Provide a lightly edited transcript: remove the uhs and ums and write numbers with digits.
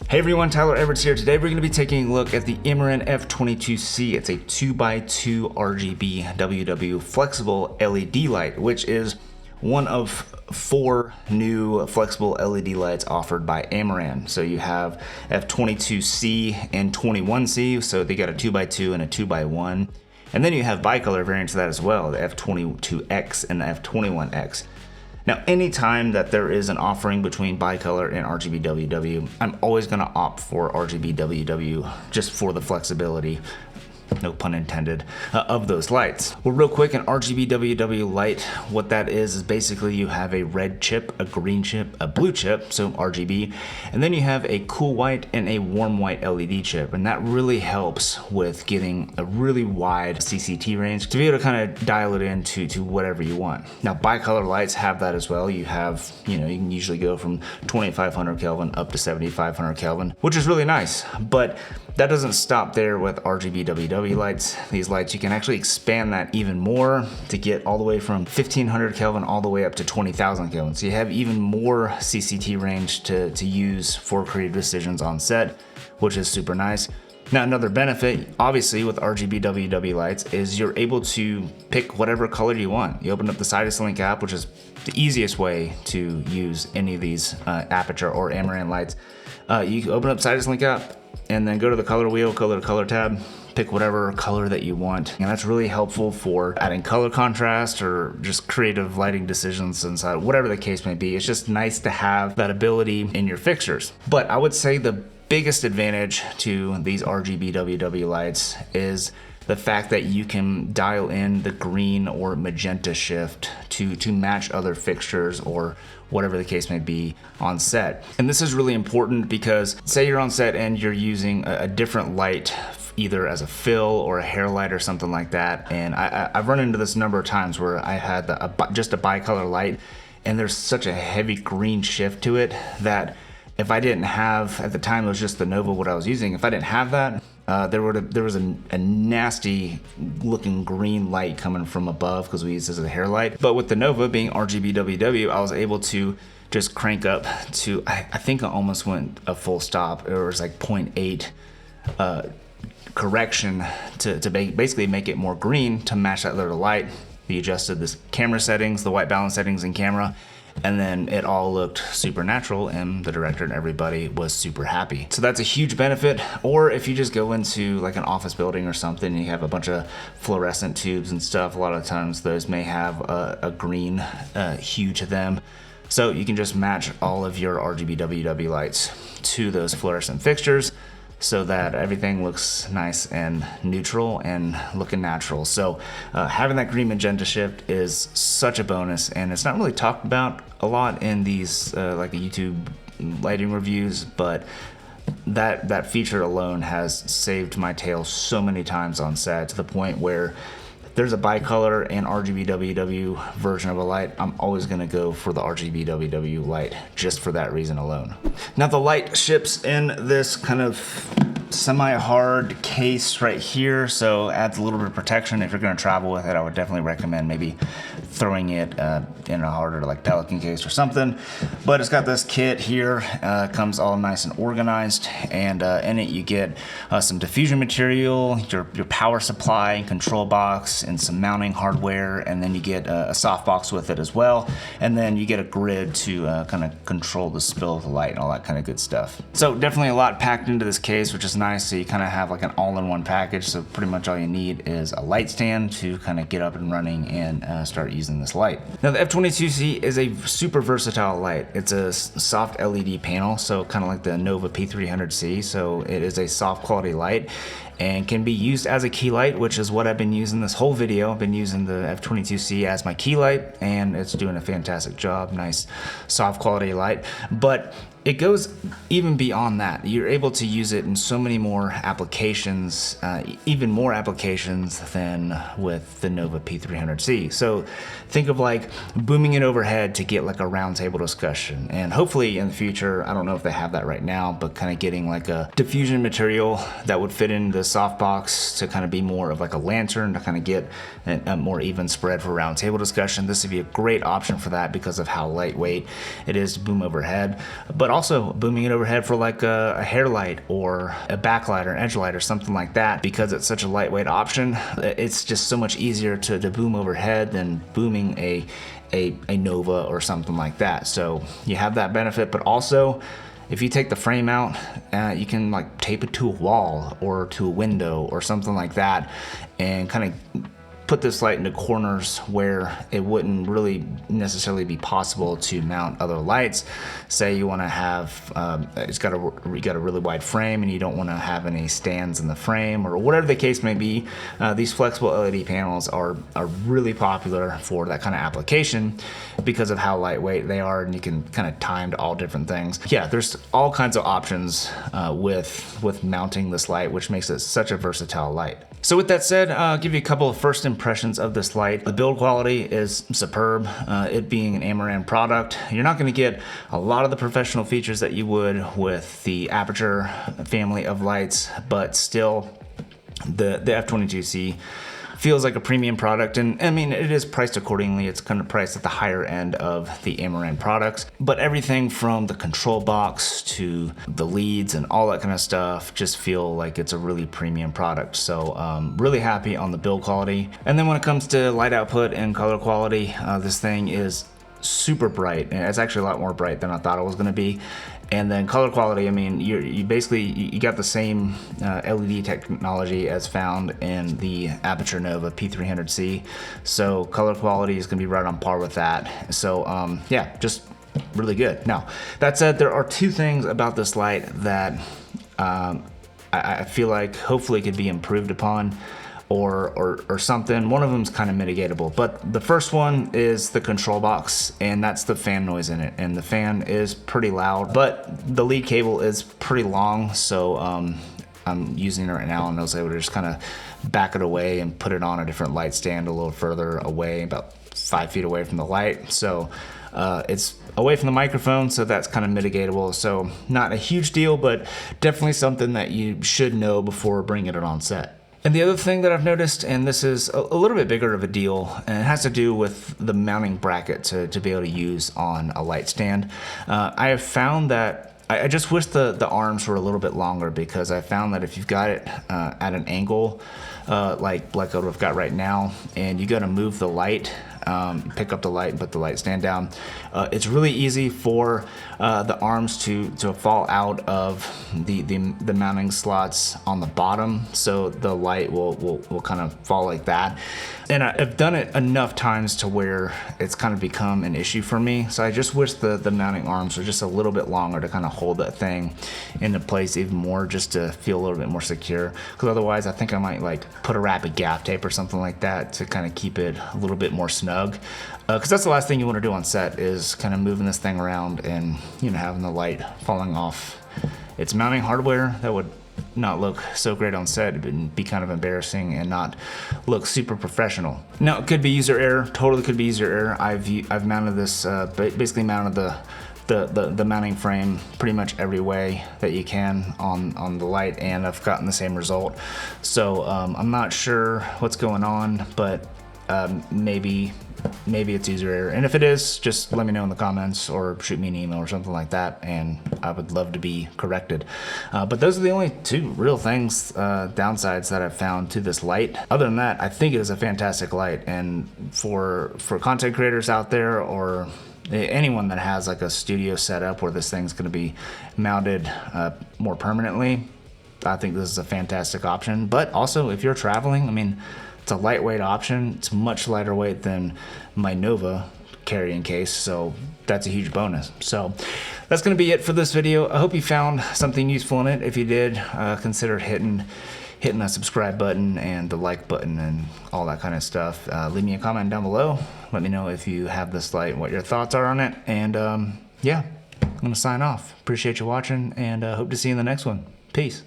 Hey everyone, Tyler Edwards here. Today we're going to be taking a look at the Amaran F22c. It's a 2x2 RGBWW flexible LED light, which is one of 4 new flexible LED lights offered by Amaran. So you have F22c and 21c, so they got a 2x2 and a 2x1. And then you have bicolor variants of that as well, the F22X and the F21X. Now, anytime that there is an offering between bicolor and RGBWW, I'm always going to opt for RGBWW just for the flexibility, no pun intended, of those lights. Well, real quick, an RGBWW light, what that is basically you have a red chip, a green chip, a blue chip, so RGB, and then you have a cool white and a warm white LED chip, and that really helps with getting a really wide CCT range to be able to kind of dial it into whatever you want. Now, bicolor lights have that as well. You have, you can usually go from 2500 Kelvin up to 7500 Kelvin, which is really nice, but that doesn't stop there with RGBWW lights. These lights, you can actually expand that even more to get all the way from 1500 Kelvin all the way up to 20,000 Kelvin. So you have even more CCT range to use for creative decisions on set, which is super nice. Now, another benefit, obviously, with RGBWW lights is you're able to pick whatever color you want. You open up the Sidus Link app, which is the easiest way to use any of these Aputure or Amaran lights. You can open up Sidus Link app and then go to the color wheel, color tab, pick whatever color that you want. And that's really helpful for adding color contrast or just creative lighting decisions inside, whatever the case may be. It's just nice to have that ability in your fixtures. But I would say the biggest advantage to these RGBWW lights is the fact that you can dial in the green or magenta shift to match other fixtures or whatever the case may be on set. And this is really important because say you're on set and you're using a different light, either as a fill or a hair light or something like that. And I've run into this a number of times where I had just a bicolor light and there's such a heavy green shift to it that if I didn't have, at the time it was just the Nova what I was using, if I didn't have that, there was a nasty looking green light coming from above because we use this as a hair light. But with the Nova being RGBWW, I was able to just crank up to, I think I almost went a full stop. It was like 0.8 correction to basically make it more green to match that little light. We adjusted the camera settings, the white balance settings in camera, and then it all looked super natural and the director and everybody was super happy. So that's a huge benefit. Or if you just go into like an office building or something and you have a bunch of fluorescent tubes and stuff, a lot of times those may have a green hue to them. So you can just match all of your RGBWW lights to those fluorescent fixtures so that everything looks nice and neutral and looking natural. So having that green magenta shift is such a bonus, and it's not really talked about a lot in these like the YouTube lighting reviews, but that feature alone has saved my tail so many times on set to the point where there's a bicolor and RGBWW version of a light, I'm always gonna go for the RGBWW light just for that reason alone. Now the light ships in this kind of semi-hard case right here, so adds a little bit of protection. If you're gonna travel with it, I would definitely recommend maybe throwing it in a harder like Pelican case or something. But it's got this kit here, comes all nice and organized, and in it you get some diffusion material, your power supply and control box, and some mounting hardware, and then you get a softbox with it as well, and then you get a grid to kind of control the spill of the light and all that kind of good stuff. So definitely a lot packed into this case, which is nice. So you kind of have like an all-in-one package, so pretty much all you need is a light stand to kind of get up and running and start using this light. Now the F22c is a super versatile light. It's a soft LED panel, so kind of like the Nova P300C, so it is a soft quality light and can be used as a key light, which is what I've been using this whole video. I've been using the F22c as my key light, and it's doing a fantastic job. Nice soft quality light, but it goes even beyond that. You're able to use it in so many more applications, even more applications than with the Nova P300C. So think of like booming it overhead to get like a round table discussion. And hopefully in the future, I don't know if they have that right now, but kind of getting like a diffusion material that would fit in the softbox to kind of be more of like a lantern to kind of get a more even spread for round table discussion. This would be a great option for that because of how lightweight it is to boom overhead. But also booming it overhead for like a hair light or a backlight or an edge light or something like that. Because it's such a lightweight option, it's just so much easier to boom overhead than booming a Nova or something like that. So you have that benefit, but also if you take the frame out, you can like tape it to a wall or to a window or something like that, and kind of put this light into corners where it wouldn't really necessarily be possible to mount other lights. Say you want to have you got a really wide frame and you don't want to have any stands in the frame, or whatever the case may be. These flexible LED panels are really popular for that kind of application because of how lightweight they are, and you can kind of time to all different things. Yeah, there's all kinds of options with mounting this light, which makes it such a versatile light. So with that said, I'll give you a couple of first impressions of this light. The build quality is superb. It being an Amaran product, you're not going to get a lot of the professional features that you would with the Aputure family of lights, but still the F22c feels like a premium product, and I mean, it is priced accordingly. It's kind of priced at the higher end of the Amaran products, but everything from the control box to the leads and all that kind of stuff just feel like it's a really premium product. So really happy on the build quality. And then when it comes to light output and color quality, this thing is super bright, and it's actually a lot more bright than I thought it was going to be. And then color quality, I mean, you basically you got the same LED technology as found in the Aputure Nova P300C, so color quality is going to be right on par with that. So yeah, just really good. Now that said, there are two things about this light that I feel like hopefully could be improved upon, or something. One of them is kind of mitigatable, but the first one is the control box, and that's the fan noise in it. And the fan is pretty loud, but the lead cable is pretty long, so I'm using it right now, and I was able to just kind of back it away and put it on a different light stand a little further away, about 5 feet away from the light. So it's away from the microphone, so that's kind of mitigatable. So not a huge deal, but definitely something that you should know before bringing it on set. And the other thing that I've noticed, and this is a little bit bigger of a deal, and it has to do with the mounting bracket to be able to use on a light stand. I have found that I just wish the arms were a little bit longer, because I found that if you've got it at an angle like what I've got right now, and you got to move the light, pick up the light and put the light stand down, it's really easy for the arms to fall out of the mounting slots on the bottom, so the light will kind of fall like that. And I've done it enough times to where it's kind of become an issue for me. So I just wish the mounting arms were just a little bit longer to kind of hold that thing into place even more, just to feel a little bit more secure. Because otherwise, I think I might like put a wrap of gaff tape or something like that to kind of keep it a little bit more snug. Because that's the last thing you want to do on set, is kind of moving this thing around and, you know, having the light falling off its mounting hardware. That would not look so great on set. It would be kind of embarrassing and not look super professional. Now, it could be user error. Totally could be user error. I've mounted this, basically mounted the mounting frame pretty much every way that you can on the light, and I've gotten the same result. So I'm not sure what's going on, but maybe it's user error, and if it is, just let me know in the comments or shoot me an email or something like that, and I would love to be corrected. But those are the only two real things, downsides that I've found to this light. Other than that, I think it is a fantastic light, and for content creators out there, or anyone that has like a studio setup where this thing's going to be mounted more permanently, I think this is a fantastic option. But also, if you're traveling, I mean, it's a lightweight option. It's much lighter weight than my Nova carrying case, so that's a huge bonus. So that's going to be it for this video. I hope you found something useful in it. If you did, consider hitting that subscribe button and the like button and all that kind of stuff. Leave me a comment down below. Let me know if you have this light and what your thoughts are on it. And yeah, I'm going to sign off. Appreciate you watching, and hope to see you in the next one. Peace.